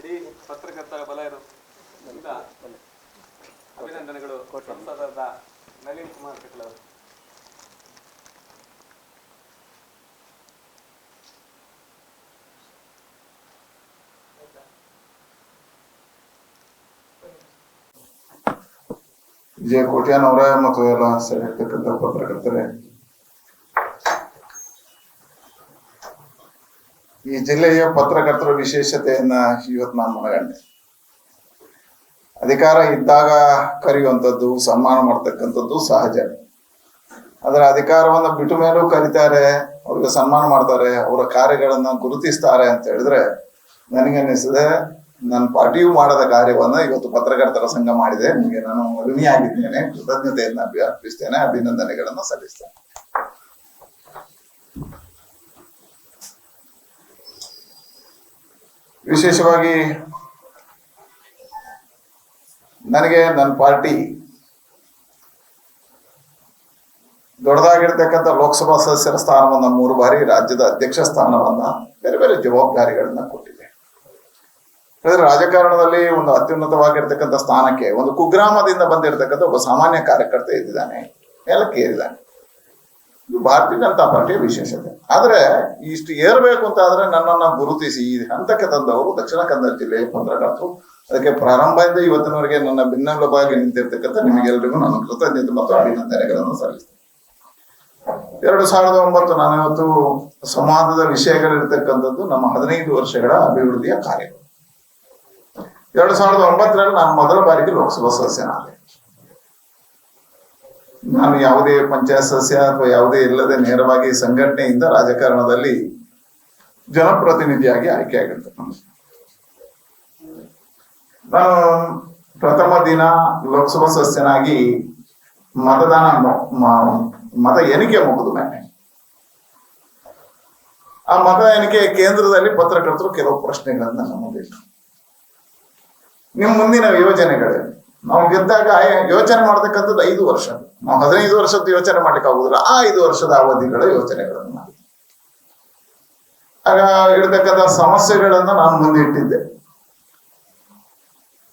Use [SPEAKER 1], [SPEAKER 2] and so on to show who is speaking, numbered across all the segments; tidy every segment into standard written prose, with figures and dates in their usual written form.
[SPEAKER 1] ಈ ಪತ್ರಕರ್ತರ ಬಲಯರು ಅಭಿನಂದನೆಗಳು. ಸಂಸದರಾದ ನಳಿನ್ ಕುಮಾರ್ ಕಟೀಲ್ ಅವರು.
[SPEAKER 2] ವಿಜಯ ಕೋಟ್ಯಾನ್ ಅವರ ಮತ್ತು ಎಲ್ಲ ಸೇರಿರ್ತಕ್ಕಂಥ ಪತ್ರಕರ್ತರೆ, ಈ ಜಿಲ್ಲೆಯ ಪತ್ರಕರ್ತರ ವಿಶೇಷತೆಯನ್ನ ಇವತ್ತು ನಾನು ಮನಗಂಡೆ. ಅಧಿಕಾರ ಇದ್ದಾಗ ಕರೆಯುವಂಥದ್ದು, ಸನ್ಮಾನ ಮಾಡ್ತಕ್ಕಂಥದ್ದು ಸಹಜ. ಅದರ ಅಧಿಕಾರವನ್ನು ಬಿಟ್ಟ ಮೇಲೂ ಕರೀತಾರೆ, ಅವ್ರಿಗೆ ಸನ್ಮಾನ ಮಾಡ್ತಾರೆ, ಅವರ ಕಾರ್ಯಗಳನ್ನ ಗುರುತಿಸ್ತಾರೆ ಅಂತ ಹೇಳಿದ್ರೆ ನನಗನ್ನಿಸಿದೆ ನನ್ನ ಪಾರ್ಟಿಯು ಮಾಡದ ಕಾರ್ಯವನ್ನ ಇವತ್ತು ಪತ್ರಕರ್ತರ ಸಂಘ ಮಾಡಿದೆ. ನಿಮಗೆ ನಾನು ಋಣಿಯಾಗಿದ್ದೇನೆ, ಕೃತಜ್ಞತೆಯನ್ನು ಅರ್ಪಿಸ್ತೇನೆ, ಅಭಿನಂದನೆಗಳನ್ನು ಸಲ್ಲಿಸ್ತೇನೆ. ವಿಶೇಷವಾಗಿ ನನಗೆ ನನ್ನ ಪಾರ್ಟಿ ದೊಡ್ಡದಾಗಿರ್ತಕ್ಕಂಥ ಲೋಕಸಭಾ ಸದಸ್ಯರ ಸ್ಥಾನವನ್ನ 3 ಬಾರಿ, ರಾಜ್ಯದ ಅಧ್ಯಕ್ಷ ಸ್ಥಾನವನ್ನ, ಬೇರೆ ಬೇರೆ ಜವಾಬ್ದಾರಿಗಳನ್ನ ಕೊಟ್ಟಿದೆ. ರಾಜಕಾರಣದಲ್ಲಿ ಒಂದು ಅತ್ಯುನ್ನತವಾಗಿರ್ತಕ್ಕಂಥ ಸ್ಥಾನಕ್ಕೆ ಒಂದು ಕುಗ್ರಾಮದಿಂದ ಬಂದಿರತಕ್ಕಂಥ ಒಬ್ಬ ಸಾಮಾನ್ಯ ಕಾರ್ಯಕರ್ತ ಇದ್ದಿದ್ದಾನೆ, ಮೇಲಕ್ಕೆ ಏರಿದ್ದಾನೆ. ಇದು ಭಾರತೀಯ ಜನತಾ ಪಾರ್ಟಿಯ ವಿಶೇಷತೆ. ಆದ್ರೆ ಇಷ್ಟು ಏರ್ಬೇಕು ಅಂತ ಆದ್ರೆ ನನ್ನನ್ನ ಗುರುತಿಸಿ ಈ ಹಂತಕ್ಕೆ ತಂದವರು ದಕ್ಷಿಣ ಕನ್ನಡ ಜಿಲ್ಲೆಯ ಪತ್ರಕರ್ತರು. ಅದಕ್ಕೆ ಪ್ರಾರಂಭದಿಂದ ಇವತ್ತಿನವರೆಗೆ ನನ್ನ ಬೆನ್ನೆಲುಬಾಗಿ ನಿಂತಿರ್ತಕ್ಕಂಥ ನಿಮಗೆಲ್ಲರಿಗೂ ನಾನು ಕೃತಜ್ಞತೆ ಮತ್ತು ಅಭಿನಂದನೆಗಳನ್ನು ಸಲ್ಲಿಸ್ತೇನೆ. 2009 ನಾನು ಇವತ್ತು ಸಂವಾದದ ವಿಷಯಗಳಿರ್ತಕ್ಕಂಥದ್ದು ನಮ್ಮ 15 ವರ್ಷಗಳ ಅಭಿವೃದ್ಧಿಯ ಕಾರ್ಯ. 2009ರಲ್ಲಿ ನಾನು ಮೊದಲ ಬಾರಿಗೆ ಲೋಕಸಭಾ ಸದಸ್ಯನಾದೆ. ನಾನು ಯಾವುದೇ ಪಂಚಾಯತ್ ಸದಸ್ಯ ಅಥವಾ ಯಾವುದೇ ಇಲ್ಲದೆ ನೇರವಾಗಿ ಸಂಘಟನೆಯಿಂದ ರಾಜಕಾರಣದಲ್ಲಿ ಜನಪ್ರತಿನಿಧಿಯಾಗಿ ಆಯ್ಕೆಯಾಗಿರ್ತೇನೆ. ನಾನು ಪ್ರಥಮ ದಿನ ಲೋಕಸಭಾ ಸದಸ್ಯನಾಗಿ ಮತ ಎಣಿಕೆ ಮುಗಿದ ಮೇಲೆ ಆ ಮತ ಎಣಿಕೆ ಕೇಂದ್ರದಲ್ಲಿ ಪತ್ರಕರ್ತರು ಕೆಲವು ಪ್ರಶ್ನೆಗಳನ್ನ ನಮ್ಮ ಮುಂದಿಟ್ಟರು. ನಿಮ್ಮ ಮುಂದಿನ ಯೋಜನೆಗಳು, ನಾವು ಗೆದ್ದಾಗ ಯೋಚನೆ ಮಾಡ್ತಕ್ಕಂಥದ್ದು 5 ವರ್ಷ, ನಾವು 15 ವರ್ಷದ ಯೋಚನೆ ಮಾಡ್ಲಿಕ್ಕೆ ಆಗುದಿಲ್ಲ. ಆ 5 ವರ್ಷದ ಅವಧಿಗಳ ಯೋಚನೆಗಳನ್ನು ಮಾಡಿ ಆಗ ಇರ್ತಕ್ಕಂಥ ಸಮಸ್ಯೆಗಳನ್ನ ನಾನು ಮುಂದೆ ಇಟ್ಟಿದ್ದೆ.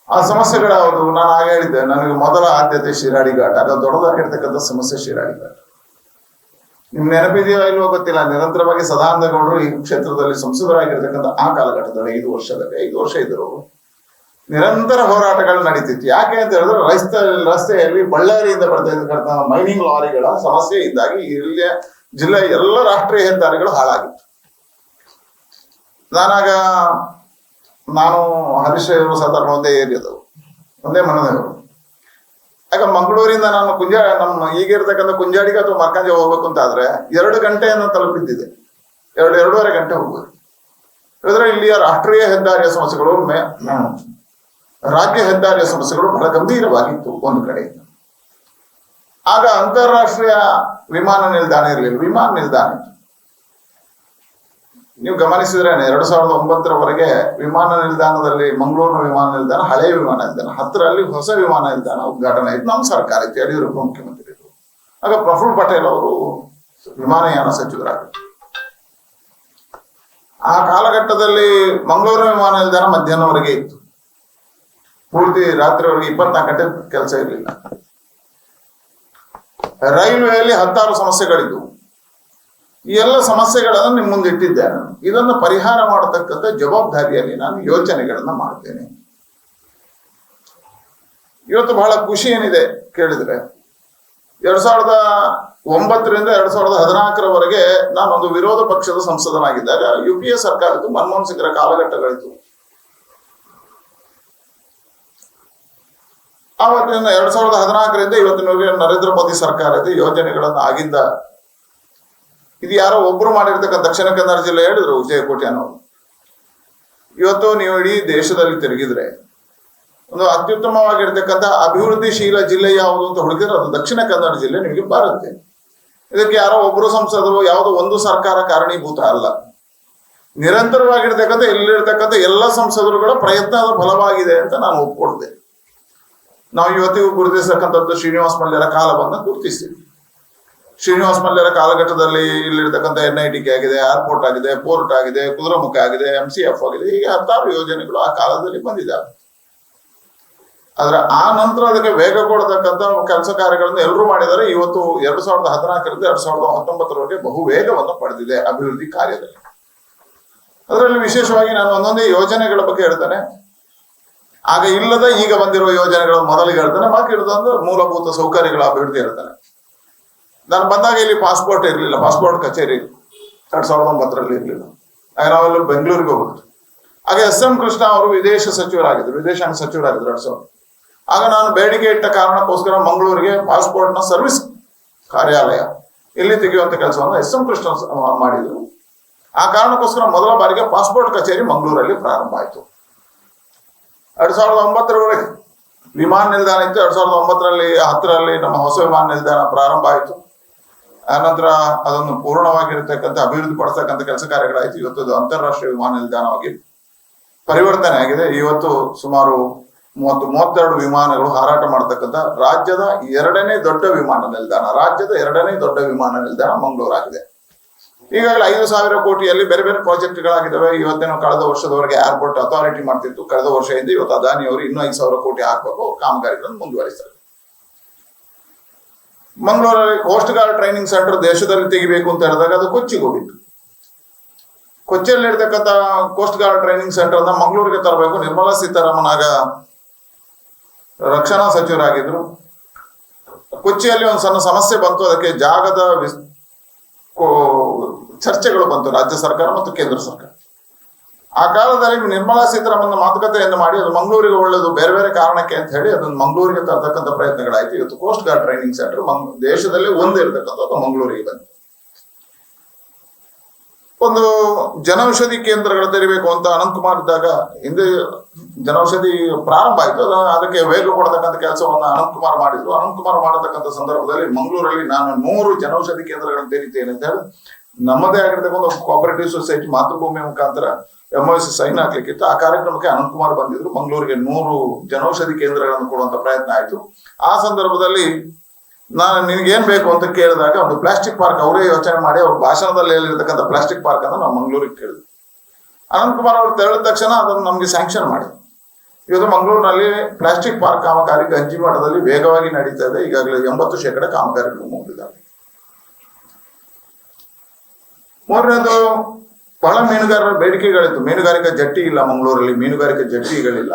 [SPEAKER 2] ಆ ಸಮಸ್ಯೆಗಳು ಯಾವುದು? ನಾನು ಆಗ ಹೇಳಿದ್ದೆ, ನನಗೆ ಮೊದಲ ಆದ್ಯತೆ ಶಿರಾಡಿ ಘಾಟ್. ಆಗ ದೊಡ್ಡದಾಗಿರ್ತಕ್ಕಂಥ ಸಮಸ್ಯೆ ಶಿರಾಡಿ ಘಾಟ್. ನಿಮ್ ನೆನಪಿದೆಯೋ ಇಲ್ವೋ ಗೊತ್ತಿಲ್ಲ, ನಿರಂತರವಾಗಿ ಸದಾನಂದ ಗೌಡರು ಈ ಕ್ಷೇತ್ರದಲ್ಲಿ ಸಂಸದರಾಗಿರ್ತಕ್ಕಂಥ ಆ ಕಾಲಘಟ್ಟದಲ್ಲಿ 5 ವರ್ಷ ಇದ್ರು, ನಿರಂತರ ಹೋರಾಟಗಳು ನಡೀತಿತ್ತು. ಯಾಕೆ ಅಂತ ಹೇಳಿದ್ರೆ ರಸ್ತೆಯಲ್ಲಿ ಬಳ್ಳಾರಿಯಿಂದ ಬರ್ತಾ ಇರ್ತಕ್ಕಂಥ ಮೈನಿಂಗ್ ಲಾರಿಗಳ ಸಮಸ್ಯೆ ಇದ್ದಾಗಿ ಇಲ್ಲಿಯ ಜಿಲ್ಲೆಯ ಎಲ್ಲ ರಾಷ್ಟ್ರೀಯ ಹೆದ್ದಾರಿಗಳು ಹಾಳಾಗಿತ್ತು. ನಾನು ಹರೀಶ್ ಅವರು ಸಾಧಾರಣ ಒಂದೇ ಏರಿಯಾದವರು, ಒಂದೇ ಮನದವರು. ಯಾಕ ಮಂಗಳೂರಿಂದ ನಾನು ನಮ್ಮ ಈಗಿರ್ತಕ್ಕಂಥ ಕುಂಜಾಡಿಗೆ ಅಥವಾ ಮರ್ಕಂಜೆ ಹೋಗ್ಬೇಕು ಅಂತ ಆದ್ರೆ 2 ಗಂಟೆಯನ್ನು ತಲುಪಿದ್ದಿದೆ, 2.5 ಗಂಟೆ ಹೋಗ್ಬೋದು. ಹೇಳಿದ್ರೆ ಇಲ್ಲಿಯ ರಾಷ್ಟ್ರೀಯ ಹೆದ್ದಾರಿಯ ಸಮಸ್ಯೆಗಳು, ರಾಜ್ಯ ಹೆದ್ದಾರಿಯ ಸಮಸ್ಯೆಗಳು ಬಹಳ ಗಂಭೀರವಾಗಿತ್ತು ಒಂದು ಕಡೆಯಿಂದ. ಆಗ ಅಂತಾರಾಷ್ಟ್ರೀಯ ವಿಮಾನ ನಿಲ್ದಾಣ ಇರಲಿಲ್ಲ, ವಿಮಾನ ನಿಲ್ದಾಣ ಇತ್ತು. ನೀವು ಗಮನಿಸಿದ್ರೆ 2009ರವರೆಗೆ ವಿಮಾನ ನಿಲ್ದಾಣದಲ್ಲಿ, ಮಂಗಳೂರಿನ ವಿಮಾನ ನಿಲ್ದಾಣ ಹಳೆಯ ವಿಮಾನ ನಿಲ್ದಾಣ, ಹತ್ತಿರಲ್ಲಿ ಹೊಸ ವಿಮಾನ ನಿಲ್ದಾಣ ಉದ್ಘಾಟನೆ ಆಯ್ತು. ನಮ್ಮ ಸರ್ಕಾರ ಇತ್ತು, ಯಡಿಯೂರಪ್ಪ ಮುಖ್ಯಮಂತ್ರಿಗಳು. ಆಗ ಪ್ರಫುಲ್ ಪಟೇಲ್ ಅವರು ವಿಮಾನಯಾನ ಸಚಿವರಾಗಿದ್ದರು. ಆ ಕಾಲಘಟ್ಟದಲ್ಲಿ ಮಂಗಳೂರು ವಿಮಾನ ನಿಲ್ದಾಣ ಮಧ್ಯಾಹ್ನವರೆಗೆ ಇತ್ತು, ಪೂರ್ತಿ ರಾತ್ರಿವರೆಗೆ 24 ಗಂಟೆ ಕೆಲಸ ಇರಲಿಲ್ಲ. ರೈಲ್ವೆಯಲ್ಲಿ 16 ಸಮಸ್ಯೆಗಳಿದ್ವು. ಈ ಎಲ್ಲ ಸಮಸ್ಯೆಗಳನ್ನು ನಿಮ್ಮ ಮುಂದೆ ಇಟ್ಟಿದ್ದೆ. ಇದನ್ನು ಪರಿಹಾರ ಮಾಡತಕ್ಕಂಥ ಜವಾಬ್ದಾರಿಯಲ್ಲಿ ನಾನು ಯೋಚನೆಗಳನ್ನ ಮಾಡ್ತೇನೆ. ಇವತ್ತು ಬಹಳ ಖುಷಿ ಏನಿದೆ ಕೇಳಿದ್ರೆ, 2009ರಿಂದ 2014ರವರೆಗೆ ನಾನೊಂದು ವಿರೋಧ ಪಕ್ಷದ ಸಂಸದನಾಗಿದ್ದಾಗ UPA ಸರ್ಕಾರ ಇತ್ತು, ಮನಮೋಹನ್ ಸಿಂಗ್ರ ಕಾಲಘಟ್ಟಗಳಿತ್ತು. ಆವತ್ತಿನ 2014ರಿಂದ ಇವತ್ತಿನವರೆಗೆ ನರೇಂದ್ರ ಮೋದಿ ಸರ್ಕಾರ ಇದೆ. ಯೋಜನೆಗಳನ್ನು ಆಗಿಂದ ಇದು ಯಾರೋ ಒಬ್ರು ಮಾಡಿರ್ತಕ್ಕಂಥ ದಕ್ಷಿಣ ಕನ್ನಡ ಜಿಲ್ಲೆ ಹೇಳಿದ್ರು ವಿಜಯ ಕೋಟ್ಯಾನ್ ಅವರು. ಇವತ್ತು ನೀವು ಇಡೀ ದೇಶದಲ್ಲಿ ತಿರುಗಿದ್ರೆ ಒಂದು ಅತ್ಯುತ್ತಮವಾಗಿರ್ತಕ್ಕಂಥ ಅಭಿವೃದ್ಧಿಶೀಲ ಜಿಲ್ಲೆ ಯಾವುದು ಅಂತ ಹುಡುಕಿದ್ರೆ ಅದು ದಕ್ಷಿಣ ಕನ್ನಡ ಜಿಲ್ಲೆ ನಿಮಗೆ ಬರುತ್ತೆ. ಇದಕ್ಕೆ ಯಾರೋ ಒಬ್ರು ಸಂಸದರು, ಯಾವುದೋ ಒಂದು ಸರ್ಕಾರ ಕಾರಣೀಭೂತ ಅಲ್ಲ. ನಿರಂತರವಾಗಿರ್ತಕ್ಕಂಥ ಇಲ್ಲಿರ್ತಕ್ಕಂಥ ಎಲ್ಲ ಸಂಸದರುಗಳ ಪ್ರಯತ್ನದ ಫಲವಾಗಿದೆ ಅಂತ ನಾನು ಒಪ್ಕೊಳ್ತೆ. ನಾವು ಇವತ್ತಿಗೂ ಗುರುತಿಸ್ತಕ್ಕಂಥದ್ದು ಶ್ರೀನಿವಾಸ ಮಲ್ಯರ ಕಾಲವನ್ನು ಗುರುತಿಸ್ತೀವಿ. ಶ್ರೀನಿವಾಸ ಮಲ್ಯರ ಕಾಲಘಟ್ಟದಲ್ಲಿ ಇಲ್ಲಿರ್ತಕ್ಕಂಥ NITK ಆಗಿದೆ, ಏರ್ಪೋರ್ಟ್ ಆಗಿದೆ, ಪೋರ್ಟ್ ಆಗಿದೆ, ಕುದುರೆಮುಖ ಆಗಿದೆ, MCF ಆಗಿದೆ, ಹೀಗೆ ಹತ್ತಾರು ಯೋಜನೆಗಳು ಆ ಕಾಲದಲ್ಲಿ ಬಂದಿದ್ದಾವೆ. ಆದ್ರೆ ಆ ನಂತರ ಅದಕ್ಕೆ ವೇಗ ಕೊಡತಕ್ಕಂಥ ಕೆಲಸ ಕಾರ್ಯಗಳನ್ನು ಎಲ್ಲರೂ ಮಾಡಿದ್ದಾರೆ. ಇವತ್ತು 2014ರಿಂದ 2019ರವರೆಗೆ ಬಹು ವೇಗವನ್ನು ಪಡೆದಿದೆ ಅಭಿವೃದ್ಧಿ ಕಾರ್ಯದಲ್ಲಿ. ಅದರಲ್ಲಿ ವಿಶೇಷವಾಗಿ ನಾನು ಒಂದೊಂದೇ ಯೋಜನೆಗಳ ಬಗ್ಗೆ ಹೇಳ್ತೇನೆ. ಆಗ ಇಲ್ಲದ ಈಗ ಬಂದಿರುವ ಯೋಜನೆಗಳ ಮೊದಲಿಗೆ ಹೇಳ್ತಾನೆ, ಬಾಕಿ ಇರೋದಂದ್ರೆ ಮೂಲಭೂತ ಸೌಕರ್ಯಗಳ ಅಭಿವೃದ್ಧಿ ಹೇಳ್ತಾನೆ. ನಾನು ಬಂದಾಗ ಇಲ್ಲಿ ಪಾಸ್ಪೋರ್ಟ್ ಇರಲಿಲ್ಲ, ಪಾಸ್ಪೋರ್ಟ್ ಕಚೇರಿ 2009ರಲ್ಲಿ ಇರಲಿಲ್ಲ. ಆಗ ನಾವೆಲ್ಲ ಬೆಂಗಳೂರಿಗೆ ಹೋಗ್ಬಿಟ್ಟು, ಆಗ SM ಕೃಷ್ಣ ಅವರು ವಿದೇಶಾಂಗ ಸಚಿವರಾಗಿದ್ರು 2000. ಆಗ ನಾನು ಬೇಡಿಕೆ ಇಟ್ಟ ಕಾರಣಕ್ಕೋಸ್ಕರ ಮಂಗಳೂರಿಗೆ ಪಾಸ್ಪೋರ್ಟ್ನ ಸರ್ವಿಸ್ ಕಾರ್ಯಾಲಯ ಇಲ್ಲಿ ತೆಗೆಯುವಂತ ಕೆಲಸವನ್ನು SM ಕೃಷ್ಣ ಮಾಡಿದ್ರು. ಆ ಕಾರಣಕ್ಕೋಸ್ಕರ ಮೊದಲ ಬಾರಿಗೆ ಪಾಸ್ಪೋರ್ಟ್ ಕಚೇರಿ ಮಂಗಳೂರಲ್ಲಿ ಪ್ರಾರಂಭ ಆಯಿತು. 2009ರವರೆಗೆ ವಿಮಾನ ನಿಲ್ದಾಣ ಇತ್ತು. 2009ರಲ್ಲಿ 10ರಲ್ಲಿ ನಮ್ಮ ಹೊಸ ವಿಮಾನ ನಿಲ್ದಾಣ ಪ್ರಾರಂಭ ಆಯಿತು. ಆನಂತರ ಅದನ್ನು ಪೂರ್ಣವಾಗಿರ್ತಕ್ಕಂಥ ಅಭಿವೃದ್ಧಿ ಪಡಿಸ್ತಕ್ಕಂಥ ಕೆಲಸ ಕಾರ್ಯಗಳಾಯಿತು. ಇವತ್ತು ಅದು ಅಂತಾರಾಷ್ಟ್ರೀಯ ವಿಮಾನ ನಿಲ್ದಾಣವಾಗಿ ಪರಿವರ್ತನೆ ಆಗಿದೆ. ಇವತ್ತು ಸುಮಾರು 32 ವಿಮಾನಗಳು ಹಾರಾಟ ಮಾಡತಕ್ಕಂಥ ರಾಜ್ಯದ ಎರಡನೇ ದೊಡ್ಡ ವಿಮಾನ ನಿಲ್ದಾಣ ಮಂಗಳೂರು ಆಗಿದೆ. ಈಗಾಗಲೇ 5,000 ಕೋಟಿಯಲ್ಲಿ ಬೇರೆ ಬೇರೆ ಪ್ರಾಜೆಕ್ಟ್ಗಳಾಗಿದ್ದಾವೆ. ಇವತ್ತೇನೋ ಕಳೆದ ವರ್ಷದವರೆಗೆ ಏರ್ಪೋರ್ಟ್ ಅಥಾರಿಟಿ ಮಾಡ್ತಿತ್ತು, ಕಳೆದ ವರ್ಷದಿಂದ ಇವತ್ತು ಅದಾನಿಯವರು ಇನ್ನೂ 5,000 ಕೋಟಿ ಹಾಕಬೇಕು, ಕಾಮಗಾರಿಗಳನ್ನು ಮುಂದುವರಿಸ್ತಾರೆ. ಮಂಗಳೂರಲ್ಲಿ ಕೋಸ್ಟ್ ಗಾರ್ಡ್ ಟ್ರೈನಿಂಗ್ ಸೆಂಟರ್ ದೇಶದಲ್ಲಿ ತೆಗಿಬೇಕು ಅಂತ ಹೇಳಿದಾಗ ಅದು ಕೊಚ್ಚಿಗೆ ಹೋಗಿತ್ತು. ಕೊಚ್ಚಿಯಲ್ಲಿ ಇರ್ತಕ್ಕಂಥ ಕೋಸ್ಟ್ ಗಾರ್ಡ್ ಟ್ರೈನಿಂಗ್ ಸೆಂಟರ್ ಅನ್ನ ಮಂಗಳೂರಿಗೆ ತರಬೇಕು. ನಿರ್ಮಲಾ ಸೀತಾರಾಮನ್ ಆಗ ರಕ್ಷಣಾ ಸಚಿವರಾಗಿದ್ರು. ಕೊಚ್ಚಿಯಲ್ಲಿ ಒಂದು ಸಣ್ಣ ಸಮಸ್ಯೆ ಬಂತು, ಅದಕ್ಕೆ ಜಾಗದ ಚರ್ಚೆಗಳು ಬಂತು ರಾಜ್ಯ ಸರ್ಕಾರ ಮತ್ತು ಕೇಂದ್ರ ಸರ್ಕಾರ. ಆ ಕಾಲದಲ್ಲಿ ನಿರ್ಮಲಾ ಸೀತಾರಾಮನ್ ಮಾತುಕತೆಯನ್ನು ಮಾಡಿ ಅದು ಮಂಗಳೂರಿಗೆ ಒಳ್ಳೆಯದು ಬೇರೆ ಬೇರೆ ಕಾರಣಕ್ಕೆ ಅಂತ ಹೇಳಿ ಅದನ್ನು ಮಂಗಳೂರಿಗೆ ತರತಕ್ಕಂಥ ಪ್ರಯತ್ನಗಳಾಯ್ತು. ಇವತ್ತು ಕೋಸ್ಟ್ ಗಾರ್ಡ್ ಟ್ರೈನಿಂಗ್ ಸೆಂಟರ್ ದೇಶದಲ್ಲಿ ಒಂದು ಇರತಕ್ಕಂಥದ್ದು ಮಂಗಳೂರಿಗೆ ಬಂತು. ಒಂದು ಜನೌಷಧಿ ಕೇಂದ್ರಗಳು ತೆರಿಬೇಕು ಅಂತ ಅನಂತಕುಮಾರ್ ಇದ್ದಾಗ ಹಿಂದೆ ಜನೌಷಧಿ ಪ್ರಾರಂಭ ಆಯಿತು. ಅದಕ್ಕೆ ವೇಗ ಕೊಡತಕ್ಕಂಥ ಕೆಲಸವನ್ನು ಅನಂತಕುಮಾರ್ ಮಾಡಿದ್ರು. ಅನಂತಕುಮಾರ್ ಮಾಡತಕ್ಕಂಥ ಸಂದರ್ಭದಲ್ಲಿ ಮಂಗಳೂರಲ್ಲಿ ನಾನು 100 ಜನೌಷಧಿ ಕೇಂದ್ರಗಳನ್ನು ತೆರೀತೇನೆ ಅಂತ ಹೇಳಿ ನಮ್ಮದೇ ಆಗಿರ್ತಕ್ಕಂಥ ಕೋಆಪರೇಟಿವ್ ಸೊಸೈಟಿ ಮಾತೃಭೂಮಿ ಮುಖಾಂತರ MOC ಸೈನ್ ಹಾಕ್ಲಿಕ್ಕಿತ್ತು. ಆ ಕಾರ್ಯಕ್ರಮಕ್ಕೆ ಅನಂತಕುಮಾರ್ ಬಂದಿದ್ರು. ಮಂಗಳೂರಿಗೆ 100 ಜನೌಷಧಿ ಕೇಂದ್ರಗಳನ್ನು ಕೊಡುವಂತ ಪ್ರಯತ್ನ ಆಯಿತು. ಆ ಸಂದರ್ಭದಲ್ಲಿ ನಾನು ನಿನಗೇನ್ ಬೇಕು ಅಂತ ಕೇಳಿದಾಗ ಒಂದು ಪ್ಲಾಸ್ಟಿಕ್ ಪಾರ್ಕ್ ಅವರೇ ಯೋಚನೆ ಮಾಡಿ ಅವ್ರ ಭಾಷಣದಲ್ಲಿ ಹೇಳಿರ್ತಕ್ಕಂಥ ಪ್ಲಾಸ್ಟಿಕ್ ಪಾರ್ಕ್ ಅನ್ನು ನಾವು ಮಂಗಳೂರಿಗೆ ಕೇಳಿದ್ವಿ. ಅನಂತಕುಮಾರ್ ಅವರು ತೆರಳಿದ ತಕ್ಷಣ ಅದನ್ನು ನಮಗೆ ಸ್ಯಾಂಕ್ಷನ್ ಮಾಡಿ ಇವತ್ತು ಮಂಗಳೂರಿನಲ್ಲಿ ಪ್ಲಾಸ್ಟಿಕ್ ಪಾರ್ಕ್ ಕಾಮಗಾರಿ ಗಂಜಿಮಠದಲ್ಲಿ ವೇಗವಾಗಿ ನಡೀತಾ ಇದೆ. ಈಗಾಗಲೇ 80% ಕಾಮಗಾರಿಗಳು ಮುಗಿದಿದ್ದಾವೆ. ಮೂರನೇದು, ಬಹಳ ಮೀನುಗಾರರ ಬೇಡಿಕೆಗಳಿತ್ತು. ಮೀನುಗಾರಿಕಾ ಜಟ್ಟಿ ಇಲ್ಲ ಮಂಗಳೂರಲ್ಲಿ, ಮೀನುಗಾರಿಕಾ ಜಟ್ಟಿಗಳಿಲ್ಲ.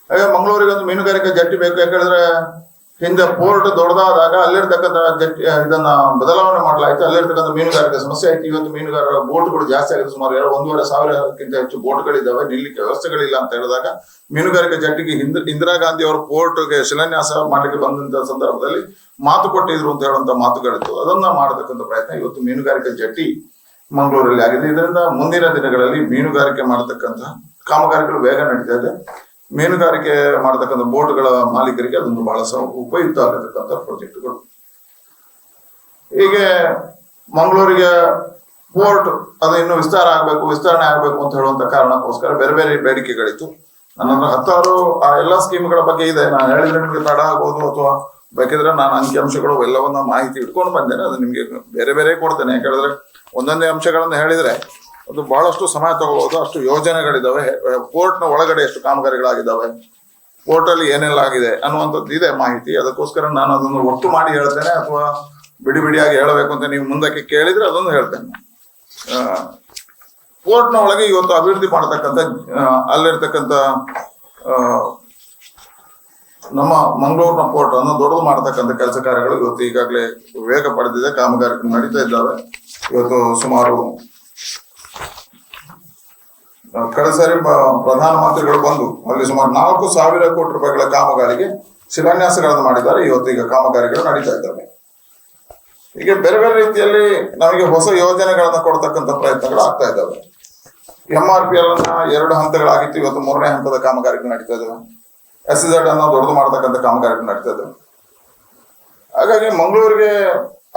[SPEAKER 2] ಹಾಗೆ ಮಂಗಳೂರಿಗೆ ಒಂದು ಮೀನುಗಾರಿಕಾ ಜಟ್ಟಿ ಬೇಕು. ಯಾಕಂದ್ರೆ ಹಿಂದೆ ಪೋರ್ಟ್ ದೊಡ್ಡದಾದಾಗ ಅಲ್ಲಿರ್ತಕ್ಕಂಥ ಜಟ್ಟಿ ಇದನ್ನ ಬದಲಾವಣೆ ಮಾಡಲಾಯಿತು. ಅಲ್ಲಿರ್ತಕ್ಕಂಥ ಮೀನುಗಾರಿಕೆ ಸಮಸ್ಯೆ ಆಯ್ತು. ಇವತ್ತು ಮೀನುಗಾರರ ಬೋಟ್ಗಳು ಜಾಸ್ತಿ ಆಗಿದೆ. ಸುಮಾರು 1,500ಕ್ಕಿಂತ ಹೆಚ್ಚು ಬೋಟ್ಗಳಿದ್ದಾವೆ. ನಿಲ್ಲಿಕ್ಕೆ ವ್ಯವಸ್ಥೆಗಳಿಲ್ಲ ಅಂತ ಹೇಳಿದಾಗ ಮೀನುಗಾರಿಕೆ ಜಟ್ಟಿಗೆ ಇಂದಿರಾ ಗಾಂಧಿ ಅವರು ಪೋರ್ಟ್ಗೆ ಶಿಲಾನ್ಯಾಸ ಮಾಡಲಿಕ್ಕೆ ಬಂದಂತ ಸಂದರ್ಭದಲ್ಲಿ ಮಾತು ಕೊಟ್ಟಿದ್ರು ಅಂತ ಹೇಳುವಂತ ಮಾತುಗಳಿತ್ತು. ಅದನ್ನ ಮಾಡತಕ್ಕಂಥ ಪ್ರಯತ್ನ ಇವತ್ತು ಮೀನುಗಾರಿಕೆ ಜಟ್ಟಿ ಮಂಗಳೂರಲ್ಲಿ ಆಗಿದೆ. ಇದರಿಂದ ಮುಂದಿನ ದಿನಗಳಲ್ಲಿ ಮೀನುಗಾರಿಕೆ ಮಾಡತಕ್ಕಂಥ ಕಾಮಗಾರಿಗಳು ವೇಗ ನಡೀತಾ ಇದೆ. ಮೀನುಗಾರಿಕೆ ಮಾಡತಕ್ಕಂಥ ಬೋಟ್ಗಳ ಮಾಲೀಕರಿಗೆ ಅದೊಂದು ಬಹಳ ಉಪಯುಕ್ತ ಆಗಿರ್ತಕ್ಕಂಥ ಪ್ರಾಜೆಕ್ಟ್ಗಳು. ಹೀಗೆ ಮಂಗಳೂರಿಗೆ ಪೋರ್ಟ್ ಅದು ಇನ್ನು ವಿಸ್ತರಣೆ ಆಗ್ಬೇಕು ಅಂತ ಹೇಳುವಂತ ಕಾರಣಕ್ಕೋಸ್ಕರ ಬೇರೆ ಬೇರೆ ಬೇಡಿಕೆಗಳಿತ್ತು. ನನ್ನ ಹತ್ರ 10 ಆ ಎಲ್ಲಾ ಸ್ಕೀಮ್ಗಳ ಬಗ್ಗೆ ಇದೆ. ನಾನು ಹೇಳಿದ್ರೆ ನಿಮ್ಗೆ ತಡ ಆಗ್ಬೋದು, ಅಥವಾ ಬೇಕಿದ್ರೆ ನಾನು ಅಂಕಿಅಂಶಗಳು ಎಲ್ಲವನ್ನ ಮಾಹಿತಿ ಇಟ್ಕೊಂಡು ಬಂದೇನೆ. ಅದು ನಿಮ್ಗೆ ಬೇರೆ ಬೇರೆ ಕೊಡ್ತೇನೆ. ಯಾಕಂದ್ರೆ ಒಂದೊಂದೇ ಅಂಶಗಳನ್ನು ಹೇಳಿದ್ರೆ ಅದು ಬಹಳಷ್ಟು ಸಮಯ ತಗೊಳ್ಳೋದು. ಅಷ್ಟು ಯೋಜನೆಗಳಿದ್ದಾವೆ. ಪೋರ್ಟ್ನ ಒಳಗಡೆ ಎಷ್ಟು ಕಾಮಗಾರಿಗಳಾಗಿದ್ದಾವೆ, ಪೋರ್ಟ್ ಅಲ್ಲಿ ಏನೆಲ್ಲ ಆಗಿದೆ ಅನ್ನುವಂಥದ್ದು ಇದೆ ಮಾಹಿತಿ. ಅದಕ್ಕೋಸ್ಕರ ನಾನು ಅದನ್ನು ಒಟ್ಟು ಮಾಡಿ ಹೇಳ್ತೇನೆ, ಅಥವಾ ಬಿಡಿ ಬಿಡಿಯಾಗಿ ಹೇಳಬೇಕು ಅಂತ ನೀವು ಮುಂದಕ್ಕೆ ಕೇಳಿದ್ರೆ ಅದನ್ನು ಹೇಳ್ತೇನೆ. ಪೋರ್ಟ್ನ ಒಳಗೆ ಇವತ್ತು ಅಭಿವೃದ್ಧಿ ಮಾಡತಕ್ಕಂಥ ಅಲ್ಲಿರ್ತಕ್ಕಂಥ ನಮ್ಮ ಮಂಗಳೂರಿನ ಪೋರ್ಟ್ ಅನ್ನು ದೊಡ್ಡದು ಮಾಡತಕ್ಕಂಥ ಕೆಲಸ ಕಾರ್ಯಗಳು ಇವತ್ತು ಈಗಾಗಲೇ ವೇಗ ಪಡೆದಿದೆ. ಕಾಮಗಾರಿಗಳು ನಡೀತಾ ಇದ್ದಾವೆ. ಇವತ್ತು ಸುಮಾರು ಕಳೆದ ಸಾರಿ ಪ್ರಧಾನಮಂತ್ರಿಗಳು ಬಂದು ಅಲ್ಲಿ ಸುಮಾರು 4,000 ಕೋಟಿ ರೂಪಾಯಿಗಳ ಕಾಮಗಾರಿಗೆ ಶಿಲಾನ್ಯಾಸಗಳನ್ನು ಮಾಡಿದ್ದಾರೆ. ಇವತ್ತು ಈಗ ಕಾಮಗಾರಿಗಳು ನಡೀತಾ ಇದ್ದಾವೆ. ಹೀಗೆ ಬೇರೆ ಬೇರೆ ರೀತಿಯಲ್ಲಿ ನಮಗೆ ಹೊಸ ಯೋಜನೆಗಳನ್ನ ಕೊಡ್ತಕ್ಕಂಥ ಪ್ರಯತ್ನಗಳು ಆಗ್ತಾ ಇದ್ದಾವೆ. MRPL ಅನ್ನ 2 ಹಂತಗಳಾಗಿತ್ತು. ಇವತ್ತು 3ನೇ ಹಂತದ ಕಾಮಗಾರಿಗಳು ನಡೀತಾ ಇದ್ದಾವೆ. SEZ ಅನ್ನು ದೊಡ್ಡದು ಮಾಡತಕ್ಕಂಥ ಕಾಮಗಾರಿಗಳು ನಡೀತಾ ಇದ್ದಾವೆ. ಹಾಗಾಗಿ ಮಂಗಳೂರಿಗೆ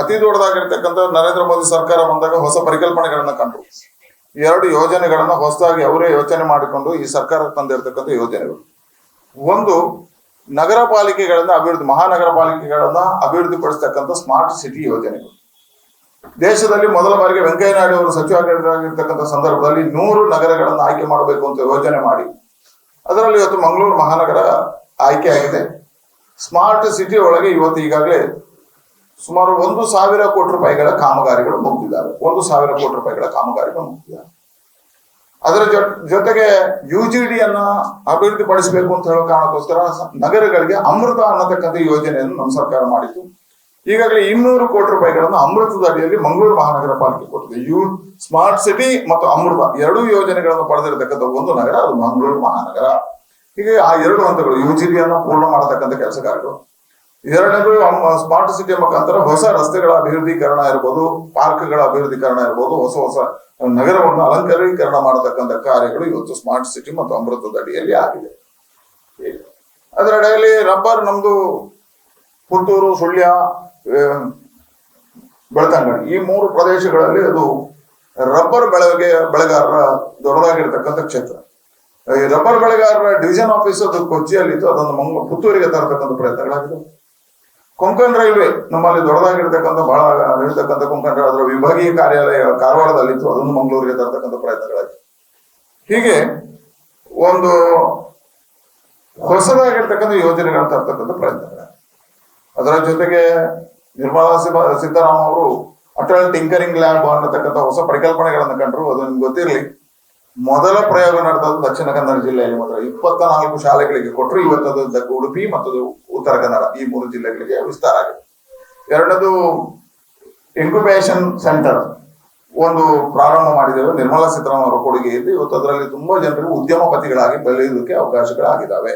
[SPEAKER 2] ಅತಿ ದೊಡ್ಡದಾಗಿರ್ತಕ್ಕಂಥ ನರೇಂದ್ರ ಮೋದಿ ಸರ್ಕಾರ ಬಂದಾಗ ಹೊಸ ಪರಿಕಲ್ಪನೆಗಳನ್ನ ಕಂಡ್ರು. 2 ಯೋಜನೆಗಳನ್ನ ಹೊಸದಾಗಿ ಅವರೇ ಯೋಚನೆ ಮಾಡಿಕೊಂಡು ಈ ಸರ್ಕಾರ ತಂದಿರತಕ್ಕಂಥ ಯೋಜನೆಗಳು. ಒಂದು, ನಗರ ಪಾಲಿಕೆಗಳನ್ನ ಅಭಿವೃದ್ಧಿ, ಮಹಾನಗರ ಪಾಲಿಕೆಗಳನ್ನ ಅಭಿವೃದ್ಧಿಪಡಿಸ್ತಕ್ಕಂಥ ಸ್ಮಾರ್ಟ್ ಸಿಟಿ ಯೋಜನೆಗಳು. ದೇಶದಲ್ಲಿ ಮೊದಲ ಬಾರಿಗೆ ವೆಂಕಯ್ಯ ನಾಯ್ಡು ಅವರು ಸಚಿವರಾಗಿರ್ತಕ್ಕಂಥ ಸಂದರ್ಭದಲ್ಲಿ 100 ನಗರಗಳನ್ನು ಆಯ್ಕೆ ಮಾಡಬೇಕು ಅಂತ ಯೋಜನೆ ಮಾಡಿ ಅದರಲ್ಲಿ ಇವತ್ತು ಮಂಗಳೂರು ಮಹಾನಗರ ಆಯ್ಕೆ ಆಗಿದೆ. ಸ್ಮಾರ್ಟ್ ಸಿಟಿ ಒಳಗೆ ಇವತ್ತು ಈಗಾಗಲೇ ಸುಮಾರು 1,000 ಕೋಟಿ ರೂಪಾಯಿಗಳ ಕಾಮಗಾರಿಗಳು ಮುಗಿದಿದ್ದಾವೆ. 1,000 ಕೋಟಿ ರೂಪಾಯಿಗಳ ಕಾಮಗಾರಿಗಳು ಮುಗಿದಿದ್ದಾವೆ. ಅದರ ಜೊತೆಗೆ UGD ಅನ್ನ ಅಭಿವೃದ್ಧಿ ಪಡಿಸಬೇಕು ಅಂತ ಹೇಳೋ ಕಾರಣಕ್ಕೋಸ್ಕರ ನಗರಗಳಿಗೆ ಅಮೃತ ಅನ್ನತಕ್ಕಂಥ ಯೋಜನೆಯನ್ನು ನಮ್ಮ ಸರ್ಕಾರ ಮಾಡಿತ್ತು. ಈಗಾಗಲೇ 200 ಕೋಟಿ ರೂಪಾಯಿಗಳನ್ನು ಅಮೃತದ ಅಡಿಯಲ್ಲಿ ಮಂಗಳೂರು ಮಹಾನಗರ ಪಾಲಿಕೆ ಕೊಟ್ಟಿದೆ. ಸ್ಮಾರ್ಟ್ ಸಿಟಿ ಮತ್ತು ಅಮೃತ ಎರಡೂ ಯೋಜನೆಗಳನ್ನು ಪಡೆದಿರತಕ್ಕಂಥ ಒಂದು ನಗರ ಅದು ಮಂಗಳೂರು ಮಹಾನಗರ. ಹೀಗೆ ಆ 2 ಹಂತಗಳು UGD ಅನ್ನು ಪೂರ್ಣ ಮಾಡತಕ್ಕಂಥ ಕೆಲಸ ಕಾರ್ಯಗಳು. ಎರಡನೇದು ಸ್ಮಾರ್ಟ್ ಸಿಟಿ ಮುಖಾಂತರ ಹೊಸ ರಸ್ತೆಗಳ ಅಭಿವೃದ್ಧೀಕರಣ ಇರ್ಬೋದು, ಪಾರ್ಕ್ಗಳ ಅಭಿವೃದ್ಧೀಕರಣ ಇರ್ಬೋದು, ಹೊಸ ನಗರವನ್ನು ಅಲಂಕರೀಕರಣ ಮಾಡತಕ್ಕಂಥ ಕಾರ್ಯಗಳು ಇವತ್ತು ಸ್ಮಾರ್ಟ್ ಸಿಟಿ ಮತ್ತು ಅಮೃತದ ಅಡಿಯಲ್ಲಿ ಆಗಿದೆ. ಅದರ ಅಡಿಯಲ್ಲಿ ರಬ್ಬರ್ ನಮ್ದು ಪುತ್ತೂರು, ಸುಳ್ಯ, ಬೆಳ್ತಂಗಡಿ ಈ 3 ಪ್ರದೇಶಗಳಲ್ಲಿ ಅದು ರಬ್ಬರ್ ಬೆಳೆಗಾರರ ದೊಡ್ಡದಾಗಿರ್ತಕ್ಕಂಥ ಕ್ಷೇತ್ರ. ಈ ರಬ್ಬರ್ ಬೆಳೆಗಾರರ ಡಿವಿಷನ್ ಆಫೀಸ್ ಅದು ಕೊಚ್ಚಿಯಲ್ಲಿತ್ತು, ಅದನ್ನು ಪುತ್ತೂರಿಗೆ ತರತಕ್ಕಂಥ ಪ್ರಯತ್ನಗಳಾಗಿದೆ. ಕೊಂಕಣ್ ರೈಲ್ವೆ ನಮ್ಮಲ್ಲಿ ದೊಡ್ಡದಾಗಿರ್ತಕ್ಕಂಥ ಬಹಳ ಇರ್ತಕ್ಕಂಥ ಕೊಂಕಣ್ ಅದರ ವಿಭಾಗೀಯ ಕಾರ್ಯಾಲಯ ಕಾರವಾರದಲ್ಲಿತ್ತು, ಅದನ್ನು ಮಂಗಳೂರಿಗೆ ತರತಕ್ಕಂಥ ಪ್ರಯತ್ನಗಳಾಗಿದೆ. ಹೀಗೆ ಒಂದು ಹೊಸದಾಗಿರ್ತಕ್ಕಂಥ ಯೋಜನೆಗಳನ್ನು ತರ್ತಕ್ಕಂಥ ಪ್ರಯತ್ನಗಳಾಗಿದೆ. ಅದರ ಜೊತೆಗೆ ನಿರ್ಮಲಾ ಸೀತಾರಾಮನ್ ಅವರು ಅಟಲ್ ಟಿಂಕರಿಂಗ್ ಲ್ಯಾಬ್ ಅನ್ನತಕ್ಕಂಥ ಹೊಸ ಪರಿಕಲ್ಪನೆಗಳನ್ನು ಕಂಡ್ರು. ಅದು ನಿಮ್ಗೆ ಗೊತ್ತಿರಲಿ, ಮೊದಲ ಪ್ರಯೋಗ ನಡೆದದ್ದು ದಕ್ಷಿಣ ಕನ್ನಡ ಜಿಲ್ಲೆಯಲ್ಲಿ ಮಾತ್ರ 24 ಶಾಲೆಗಳಿಗೆ ಕೊಟ್ಟರು. ಇವತ್ತು ಉಡುಪಿ ಮತ್ತು ಉತ್ತರ ಕನ್ನಡ ಈ 3 ಜಿಲ್ಲೆಗಳಿಗೆ ವಿಸ್ತಾರ ಆಗಿದೆ. ಎರಡನೇದು ಇನ್ಕ್ಯುಬೇಷನ್ ಸೆಂಟರ್ ಒಂದು ಪ್ರಾರಂಭ ಮಾಡಿದ್ದೇವೆ. ನಿರ್ಮಲಾ ಸೀತಾರಾಮನ್ ಅವರ ಕೊಡುಗೆ ಇದೆ. ಇವತ್ತು ಅದರಲ್ಲಿ ತುಂಬಾ ಜನರಿಗೆ ಉದ್ಯಮಪತಿಗಳಾಗಿ ಬೆಳೆಯುವುದಕ್ಕೆ ಅವಕಾಶಗಳಾಗಿದ್ದಾವೆ.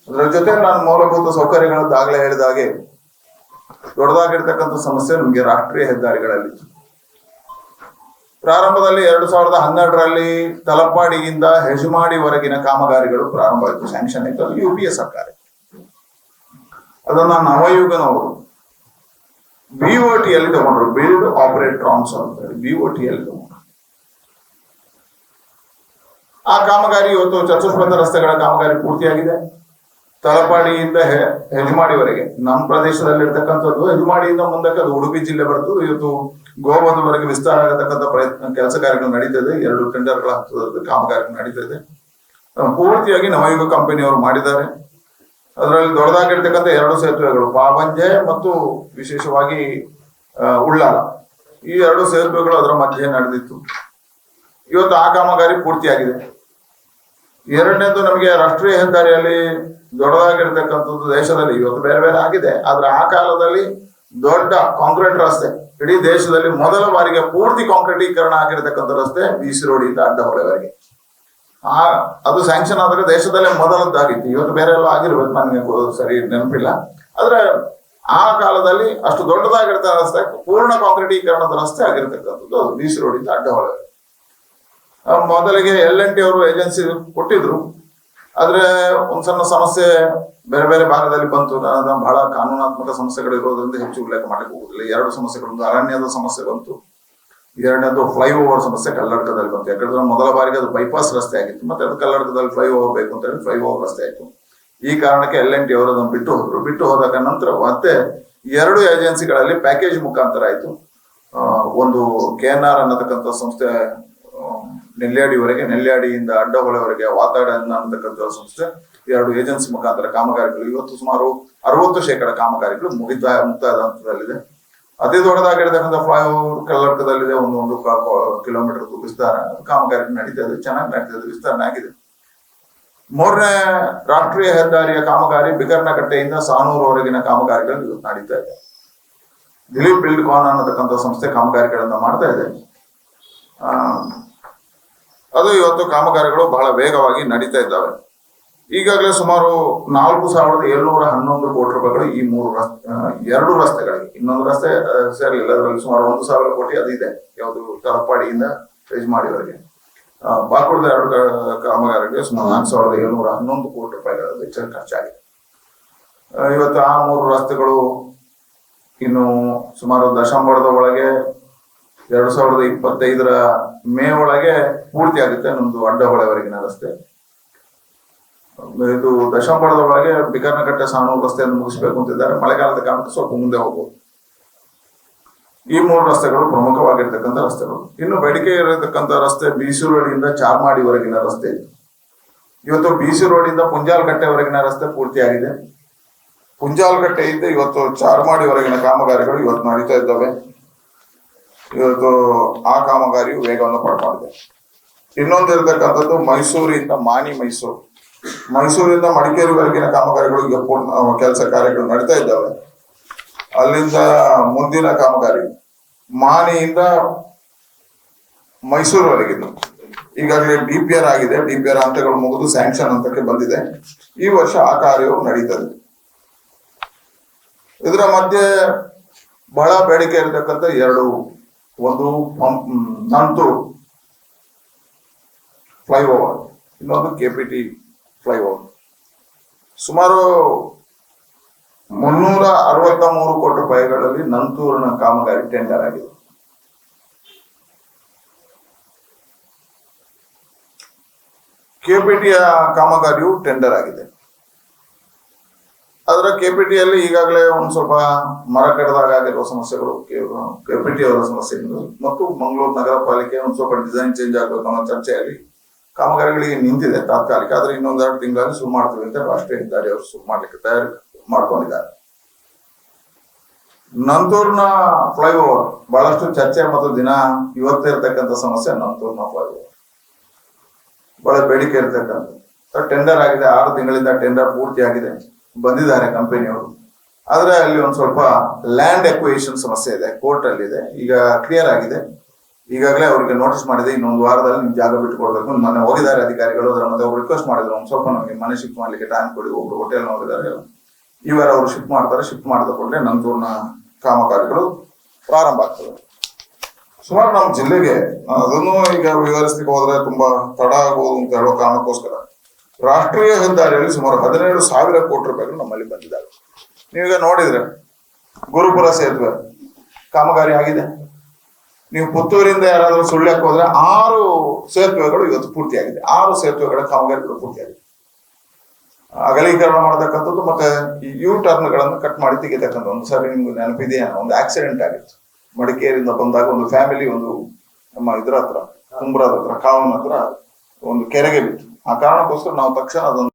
[SPEAKER 2] ಅದರ ಜೊತೆ ನಾನು ಮೂಲಭೂತ ಸೌಕರ್ಯಗಳದ್ದು ಆಗ್ಲೇ ಹೇಳಿದ ಹಾಗೆ ದೊಡ್ಡದಾಗಿರ್ತಕ್ಕಂಥ ಸಮಸ್ಯೆ ನಮಗೆ ರಾಷ್ಟ್ರೀಯ ಹೆದ್ದಾರಿಗಳಲ್ಲಿ. ಪ್ರಾರಂಭದಲ್ಲಿ 2012ರಲ್ಲಿ ತಲಪಾಡಿಯಿಂದ ಹೆಜಮಾಡಿವರೆಗಿನ ಕಾಮಗಾರಿಗಳು ಪ್ರಾರಂಭ ಆಯಿತು, ಸ್ಯಾಂಕ್ಷನ್ ಆಯಿತು. ಅದು UPA ಸರ್ಕಾರ. ಅದನ್ನ ನವಯುಗನವರು BOT ಯಲ್ಲಿ ತಗೊಂಡ್ರು, ಬಿಲ್ಡ್ ಆಪರೇಟ್ ಟ್ರಾನ್ಸ್ಫರ್ ಅಂತ ಹೇಳಿ BOT ಯಲ್ಲಿ ತಗೊಂಡ್ರು. ಆ ಕಾಮಗಾರಿ ಇವತ್ತು ಚತುಷ್ಪಥ ರಸ್ತೆಗಳ ಕಾಮಗಾರಿ ಪೂರ್ತಿಯಾಗಿದೆ. ತಲಪಾಡಿಯಿಂದ ಹೆಜಮಾಡಿವರೆಗೆ ನಮ್ಮ ಪ್ರದೇಶದಲ್ಲಿರ್ತಕ್ಕಂಥದ್ದು, ಹೆಜಮಾಡಿಯಿಂದ ಮುಂದಕ್ಕೆ ಅದು ಉಡುಪಿ ಜಿಲ್ಲೆ ಬರ್ತದೆ. ಇವತ್ತು ಗೋವಾದವರೆಗೆ ವಿಸ್ತಾರ ಆಗತಕ್ಕಂಥ ಕೆಲಸ ಕಾರ್ಯಗಳು ನಡೀತದೆ. 2 ಟೆಂಡರ್ಗಳ ಹಂತದ ಕಾಮಗಾರಿ ನಡೀತದೆ. ಪೂರ್ತಿಯಾಗಿ ನವಯುಗ ಕಂಪನಿಯವರು ಮಾಡಿದ್ದಾರೆ. ಅದರಲ್ಲಿ ದೊಡ್ಡದಾಗಿರ್ತಕ್ಕಂಥ 2 ಸೇತುವೆಗಳು, ಪಾವಂಜೆ ಮತ್ತು ವಿಶೇಷವಾಗಿ ಉಳ್ಳಾಲ, ಈ 2 ಸೇತುವೆಗಳು ಅದರ ಮಧ್ಯೆ ನಡೆದಿತ್ತು. ಇವತ್ತು ಆ ಕಾಮಗಾರಿ ಪೂರ್ತಿಯಾಗಿದೆ. ಎರಡನೇದು ನಮಗೆ ರಾಷ್ಟ್ರೀಯ ಹೆದ್ದಾರಿಯಲ್ಲಿ ದೊಡ್ಡದಾಗಿರ್ತಕ್ಕಂಥದ್ದು ದೇಶದಲ್ಲಿ ಇವತ್ತು ಬೇರೆ ಬೇರೆ ಆಗಿದೆ. ಆದ್ರೆ ಆ ಕಾಲದಲ್ಲಿ ದೊಡ್ಡ ಕಾಂಕ್ರೀಟ್ ರಸ್ತೆ, ಇಡೀ ದೇಶದಲ್ಲಿ ಮೊದಲ ಬಾರಿಗೆ ಪೂರ್ತಿ ಕಾಂಕ್ರೀಟೀಕರಣ ಆಗಿರ್ತಕ್ಕಂಥ ರಸ್ತೆ BC ರೋಡಿಂದ ಅಡ್ಡಹೊಳೆವರೆಗೆ. ಅದು ಸ್ಯಾಂಕ್ಷನ್ ಆದ್ರೆ ದೇಶದಲ್ಲೇ ಮೊದಲದ್ದಾಗಿತ್ತು. ಇವತ್ತು ಬೇರೆ ಎಲ್ಲ ಆಗಿರ್ಬೇಕು, ನನಗೆ ಸರಿ ನೆನಪಿಲ್ಲ. ಆದ್ರೆ ಆ ಕಾಲದಲ್ಲಿ ಅಷ್ಟು ದೊಡ್ಡದಾಗಿರ್ತಕ್ಕಂಥ ರಸ್ತೆ, ಪೂರ್ಣ ಕಾಂಕ್ರೀಟೀಕರಣದ ರಸ್ತೆ ಆಗಿರ್ತಕ್ಕಂಥದ್ದು ಅದು BC ರೋಡಿಂದ ಅಡ್ಡಹೊಳೆವರೆಗೆ. ಮೊದಲಿಗೆ L&T ಅವರು ಏಜೆನ್ಸಿ ಕೊಟ್ಟಿದ್ರು. ಆದ್ರೆ ಒಂದ್ ಸಣ್ಣ ಸಮಸ್ಯೆ ಬೇರೆ ಬೇರೆ ಭಾಗದಲ್ಲಿ ಬಂತು. ಬಹಳ ಕಾನೂನಾತ್ಮಕ ಸಮಸ್ಯೆಗಳು ಇರೋದ್ರಿಂದ ಹೆಚ್ಚು ಉಲ್ಲೇಖ ಮಾಡಕ್ಕೆ ಹೋಗುದಿಲ್ಲ. 2 ಸಮಸ್ಯೆಗಳು, ಅರಣ್ಯದ ಸಮಸ್ಯೆ ಬಂತು, ಎರಡನೇದು ಫ್ಲೈಓವರ್ ಸಮಸ್ಯೆ ಕಲ್ಲಡ್ಕದಲ್ಲಿ ಬಂತು. ಯಾಕಂದ್ರೆ ಮೊದಲ ಬಾರಿಗೆ ಅದು ಬೈಪಾಸ್ ರಸ್ತೆ ಆಗಿತ್ತು, ಮತ್ತೆ ಅದು ಕಲ್ಲಡ್ಕದಲ್ಲಿ ಫ್ಲೈಓವರ್ ಬೇಕು ಅಂತ ಹೇಳಿ ಫ್ಲೈಓವರ್ ರಸ್ತೆ ಆಯ್ತು. ಈ ಕಾರಣಕ್ಕೆ L&T ಅವರು ಅದನ್ನು ಬಿಟ್ಟು ಹೋದ್ರು. ಬಿಟ್ಟು ಹೋದಾಗ ನಂತರ ಮತ್ತೆ 2 ಏಜೆನ್ಸಿಗಳಲ್ಲಿ ಪ್ಯಾಕೇಜ್ ಮುಖಾಂತರ ಆಯ್ತು. ಒಂದು KNR ಅನ್ನತಕ್ಕಂಥ ಸಂಸ್ಥೆ ನೆಲ್ಯಾಡಿವರೆಗೆ, ನೆಲ್ಯಾಡಿಯಿಂದ ಅಡ್ಡಹೊಳೆವರೆಗೆ ವಾತಾಡ ಅನ್ನತಕ್ಕಂಥ ಸಂಸ್ಥೆ, 2 ಏಜೆನ್ಸಿ ಮುಖಾಂತರ ಕಾಮಗಾರಿಗಳು ಇವತ್ತು ಸುಮಾರು 60% ಕಾಮಗಾರಿಗಳು ಮುಕ್ತಾಯದ ಹಂತದಲ್ಲಿದೆ. ಅತಿ ದೊಡ್ಡದಾಗಿರ್ತಕ್ಕಂಥ ಫ್ಲೈಓವರ್ ಕಲ್ಲಡ್ಕದಲ್ಲಿದೆ, 1 ಕಿಲೋಮೀಟರ್ ವಿಸ್ತಾರ ಕಾಮಗಾರಿ ನಡೀತಾ ಇದೆ, ಚೆನ್ನಾಗಿ ನಡೀತಾ ಇದೆ, ವಿಸ್ತರಣೆ ಆಗಿದೆ. 3ನೇ ರಾಷ್ಟ್ರೀಯ ಹೆದ್ದಾರಿಯ ಕಾಮಗಾರಿ ಬಿಕರ್ನಕಟ್ಟೆಯಿಂದ ಸಾಣೂರುವರೆಗಿನ ಕಾಮಗಾರಿಗಳು ಇವತ್ತು ನಡೀತಾ ಇದೆ. ದಿಲೀಪ್ ಬಿಲ್ಡ್ಕಾನ್ ಅನ್ನತಕ್ಕಂಥ ಸಂಸ್ಥೆ ಕಾಮಗಾರಿಗಳನ್ನ ಮಾಡ್ತಾ ಇದೆ. ಅದು ಇವತ್ತು ಕಾಮಗಾರಿಗಳು ಬಹಳ ವೇಗವಾಗಿ ನಡೀತಾ ಇದ್ದಾವೆ. ಈಗಾಗಲೇ ಸುಮಾರು 4,711 ಕೋಟಿ ರೂಪಾಯಿಗಳು ಈ 2 ರಸ್ತೆಗಳಿಗೆ. ಇನ್ನೊಂದು ರಸ್ತೆ ಸೇರಲಿಲ್ಲ, ಅದರಲ್ಲಿ ಸುಮಾರು 1,000 ಕೋಟಿ ಅದು ಇದೆ. ಯಾವುದು ತಲಪಾಡಿಯಿಂದ ಹೆಜಮಾಡಿವರೆಗೆ. ಬಾಕುಳದ 2 ಕಾಮಗಾರಿಗೆ ಸುಮಾರು 4,711 ಕೋಟಿ ರೂಪಾಯಿಗಳ ವೆಚ್ಚ ಖರ್ಚಾಗಿದೆ. ಇವತ್ತು ಆ 3 ರಸ್ತೆಗಳು ಇನ್ನು ಸುಮಾರು ದಶಂಬರದ ಒಳಗೆ 2025 ಮೇ ಒಳಗೆ ಪೂರ್ತಿ ಆಗುತ್ತೆ. ನಮ್ದು ಅಡ್ಡಹೊಳೆವರೆಗಿನ ರಸ್ತೆ. ಇದು ದಶಂಬಳದ ಒಳಗೆ ಬಿಕರ್ನಕಟ್ಟೆ ಸಾಣೂರು ರಸ್ತೆಯನ್ನು ಮುಗಿಸಬೇಕು ಅಂತಿದ್ದಾರೆ. ಮಳೆಗಾಲದ ಕಾರಣಕ್ಕೆ ಸ್ವಲ್ಪ ಮುಂದೆ ಹೋಗ್ಬೋದು. ಈ 3 ರಸ್ತೆಗಳು ಪ್ರಮುಖವಾಗಿರ್ತಕ್ಕಂಥ ರಸ್ತೆಗಳು. ಇನ್ನು ಬೇಡಿಕೆ ಇರತಕ್ಕಂಥ ರಸ್ತೆ BC ರೋಡಿಂದ ಚಾರ್ಮಾಡಿವರೆಗಿನ ರಸ್ತೆ. ಇವತ್ತು BC ರೋಡಿಂದ ಪುಂಜಾಲಕಟ್ಟೆವರೆಗಿನ ರಸ್ತೆ ಪೂರ್ತಿಯಾಗಿದೆ. ಪುಂಜಾಲಕಟ್ಟೆಯಿಂದ ಇವತ್ತು ಚಾರ್ಮಾಡಿವರೆಗಿನ ಕಾಮಗಾರಿಗಳು ಇವತ್ತು ನಡೀತಾ ಇದ್ದಾವೆ. ಇವತ್ತು ಆ ಕಾಮಗಾರಿಯು ವೇಗವನ್ನು ಪಡ್ಕೊಂಡಿದೆ. ಇನ್ನೊಂದು ಇರತಕ್ಕಂಥದ್ದು ಮೈಸೂರಿಂದ ಮೈಸೂರಿಂದ ಮಡಿಕೇರಿವರೆಗಿನ ಕಾಮಗಾರಿಗಳು ಈಗ ಕೆಲಸ ಕಾರ್ಯಗಳು ನಡೀತಾ ಇದ್ದಾವೆ. ಅಲ್ಲಿಂದ ಮುಂದಿನ ಕಾಮಗಾರಿ ಮಾನಿಯಿಂದ ಮೈಸೂರುವರೆಗಿದ್ದು ಈಗಾಗಲೇ DPR ಆಗಿದೆ. DPR ಹಂತಗಳು ಮುಗಿದು ಸ್ಯಾಂಕ್ಷನ್ ಹಂತಕ್ಕೆ ಬಂದಿದೆ. ಈ ವರ್ಷ ಆ ಕಾರ್ಯವು ನಡೀತದೆ. ಇದರ ಮಧ್ಯೆ ಬಹಳ ಬೇಡಿಕೆ ಇರತಕ್ಕಂಥ 2, ಒಂದು ನಂತೂರು ಫ್ಲೈಓವರ್, ಇನ್ನೊಂದು KPT ಫ್ಲೈಓವರ್. ಸುಮಾರು 363 ಕೋಟಿ ರೂಪಾಯಿಗಳಲ್ಲಿ ನಂತೂರಿನ ಕಾಮಗಾರಿ ಟೆಂಡರ್ ಆಗಿದೆ. KPTಯ ಕಾಮಗಾರಿಯು ಟೆಂಡರ್ ಆಗಿದೆ. ಅದರ KPTಯಲ್ಲಿ ಈಗಾಗಲೇ ಒಂದು ಸ್ವಲ್ಪ ಮರ ಕಡಿದಾಗ ಆಗಿರುವ ಸಮಸ್ಯೆಗಳು, KPT ಅವರ ಸಮಸ್ಯೆಗಳು ಮತ್ತು ಮಂಗಳೂರು ನಗರ ಪಾಲಿಕೆ ಒಂದು ಸ್ವಲ್ಪ ಡಿಸೈನ್ ಚೇಂಜ್ ಆಗಬೇಕು ಅನ್ನೋ ಚರ್ಚೆಯಲ್ಲಿ ಕಾಮಗಾರಿಗಳಿಗೆ ನಿಂತಿದೆ ತಾತ್ಕಾಲಿಕ. ಆದ್ರೆ ಇನ್ನೊಂದು 2 ತಿಂಗಳಲ್ಲಿ ಶುರು ಮಾಡ್ತೀವಿ ಅಂತ ರಾಷ್ಟ್ರೀಯ ಹೆದ್ದಾರಿ ಅವರು ಶುರು ಮಾಡ್ಲಿಕ್ಕೆ ತಯಾರಿ ಮಾಡ್ಕೊಂಡಿದ್ದಾರೆ. ನಂತೂರ್ನ ಫ್ಲೈಓವರ್ ಬಹಳಷ್ಟು ಚರ್ಚೆ ಮತ್ತು ದಿನ ಇವತ್ತೇ ಇರತಕ್ಕಂಥ ಸಮಸ್ಯೆ. ನಂತೂರ್ನ ಫ್ಲೈಓವರ್ ಬಹಳ ಬೇಡಿಕೆ ಇರತಕ್ಕಂಥ ಟೆಂಡರ್ ಆಗಿದೆ. 6 ತಿಂಗಳಿಂದ ಟೆಂಡರ್ ಪೂರ್ತಿ ಆಗಿದೆ, ಬಂದಿದ್ದಾರೆ ಕಂಪನಿಯವರು. ಆದ್ರೆ ಅಲ್ಲಿ ಒಂದು ಸ್ವಲ್ಪ ಲ್ಯಾಂಡ್ ಎಕ್ವಿಷನ್ ಸಮಸ್ಯೆ ಇದೆ, ಕೋರ್ಟ್ ಅಲ್ಲಿ ಇದೆ. ಈಗ ಕ್ಲಿಯರ್ ಆಗಿದೆ. ಈಗಾಗಲೇ ಅವರಿಗೆ ನೋಟಿಸ್ ಮಾಡಿದೆ, ಇನ್ನೊಂದು ವಾರದಲ್ಲಿ ನಿಮ್ ಜಾಗ ಬಿಟ್ಟುಕೊಡ್ಬೇಕು. ಮೊನ್ನೆ ಹೋಗಿದ್ದಾರೆ ಅಧಿಕಾರಿಗಳು. ಅದರ ಮತ್ತೆ ಅವ್ರು ರಿಕ್ವೆಸ್ಟ್ ಮಾಡಿದ್ರು, ಒಂದು ಸ್ವಲ್ಪ ನಮಗೆ ಮನೆ ಶಿಫ್ಟ್ ಮಾಡ್ಲಿಕ್ಕೆ ಟೈಮ್ ಕೊಡಿ. ಒಬ್ರು ಹೋಟೆಲ್ ಹೋಗಿದ್ದಾರೆ, ಈ ವಾರ ಅವರು ಶಿಫ್ಟ್ ಮಾಡ್ತಾರೆ. ಶಿಫ್ಟ್ ಮಾಡಿದ ಕೂಡಲೇ ನಂತೂರಿನ ಕಾಮಗಾರಿಗಳು ಪ್ರಾರಂಭ ಆಗ್ತದೆ. ಸುಮಾರು ನಮ್ಮ ಜಿಲ್ಲೆಗೆ ಅದನ್ನು ಈಗ ವಿವರಿಸಲಿಕ್ಕೆ ಹೋದ್ರೆ ತುಂಬಾ ತಡ ಆಗ್ಬೋದು ಅಂತ ಹೇಳೋ ಕಾರಣಕ್ಕೋಸ್ಕರ ರಾಷ್ಟ್ರೀಯ ಹೆದ್ದಾರಿಯಲ್ಲಿ ಸುಮಾರು 17,000 ಕೋಟಿ ರೂಪಾಯಿಗಳು ನಮ್ಮಲ್ಲಿ ಬಂದಿದ್ದಾವೆ. ನೀವೀಗ ನೋಡಿದ್ರೆ ಗುರುಪುರ ಸೇತುವೆ ಕಾಮಗಾರಿ ಆಗಿದೆ. ನೀವು ಪುತ್ತೂರಿಂದ ಯಾರಾದ್ರೂ ಸುಳ್ಯಕ್ಕೆ ಹೋದ್ರೆ 6 ಸೇತುವೆಗಳು ಇವತ್ತು ಪೂರ್ತಿಯಾಗಿದೆ. 6 ಸೇತುವೆಗಳ ಕಾಮಗಾರಿಗಳು ಪೂರ್ತಿಯಾಗಿದೆ. ಅಗಲೀಕರಣ ಮಾಡತಕ್ಕಂಥದ್ದು ಮತ್ತೆ ಯು ಟರ್ನ್ಗಳನ್ನು ಕಟ್ ಮಾಡಿ ತೆಗಿತಕ್ಕಂಥ. ಒಂದು ಸಾರಿ ನಿಮ್ಗೆ ನೆನಪಿದೆಯಾ, ಒಂದು ಆಕ್ಸಿಡೆಂಟ್ ಆಗಿತ್ತು ಮಡಿಕೇರಿಯಿಂದ ಬಂದಾಗ. ಒಂದು ಫ್ಯಾಮಿಲಿ ಒಂದು ನಮ್ಮ ಇದ್ರ ಹತ್ರ ಕುಂಬ್ರದ ಹತ್ರ ಕಾವನ ಹತ್ರ ಒಂದು ಕೆರೆಗೆ ಬಿತ್ತು. ಆ ಕಾರಣಕ್ಕೋಸ್ಕರ ನಾವು ತಕ್ಷಣ ಅದನ್ನು